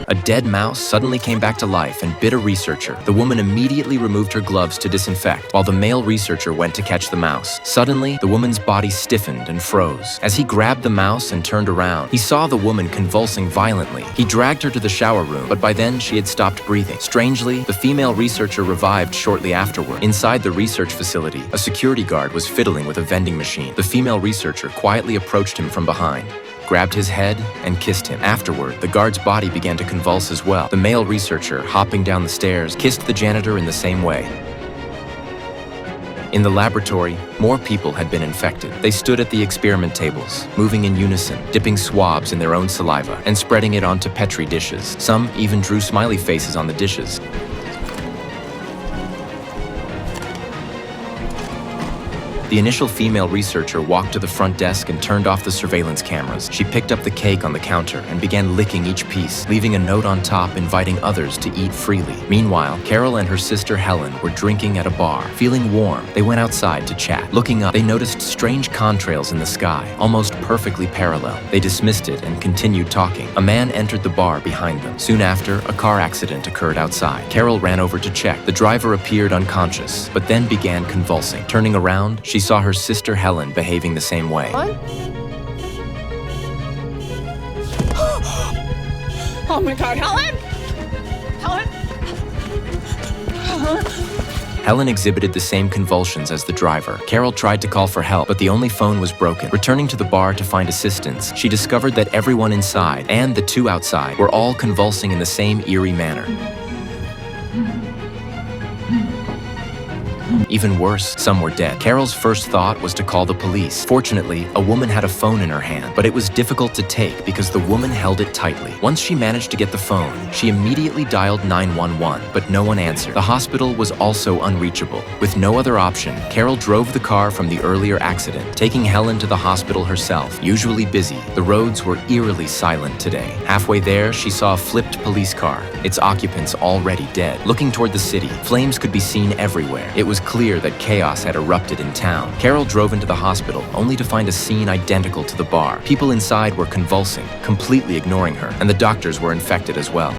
A dead mouse suddenly came back to life and bit a researcher. The woman immediately removed her gloves to disinfect, while the male researcher went to catch the mouse. Suddenly, the woman's body stiffened and froze. As he grabbed the mouse and turned around, he saw the woman convulsing violently. He dragged her to the shower room, but by then she had stopped breathing. Strangely, the female researcher revived shortly afterward. Inside the research facility, a security guard was fiddling with a vending machine. The female researcher quietly approached him from behind, grabbed his head, and kissed him. Afterward, the guard's body began to convulse as well. The male researcher, hopping down the stairs, kissed the janitor in the same way. In the laboratory, more people had been infected. They stood at the experiment tables, moving in unison, dipping swabs in their own saliva and spreading it onto Petri dishes. Some even drew smiley faces on the dishes. The initial female researcher walked to the front desk and turned off the surveillance cameras. She picked up the cake on the counter and began licking each piece, leaving a note on top inviting others to eat freely. Meanwhile, Carol and her sister Helen were drinking at a bar. Feeling warm, they went outside to chat. Looking up, they noticed strange contrails in the sky, almost perfectly parallel. They dismissed it and continued talking. A man entered the bar behind them. Soon after, a car accident occurred outside. Carol ran over to check. The driver appeared unconscious, but then began convulsing. Turning around, she saw her sister Helen behaving the same way. Oh my God, Helen! Helen! Helen exhibited the same convulsions as the driver. Carol tried to call for help, but the only phone was broken. Returning to the bar to find assistance, she discovered that everyone inside and the two outside were all convulsing in the same eerie manner. Even worse, some were dead. Carol's first thought was to call the police. Fortunately, a woman had a phone in her hand, but it was difficult to take because the woman held it tightly. Once she managed to get the phone, she immediately dialed 911, but no one answered. The hospital was also unreachable. With no other option, Carol drove the car from the earlier accident, taking Helen to the hospital herself. Usually busy, the roads were eerily silent today. Halfway there, she saw a flipped police car, its occupants already dead. Looking toward the city, flames could be seen everywhere. It was clear that chaos had erupted in town. Carol drove into the hospital, only to find a scene identical to the bar. People inside were convulsing, completely ignoring her, and the doctors were infected as well.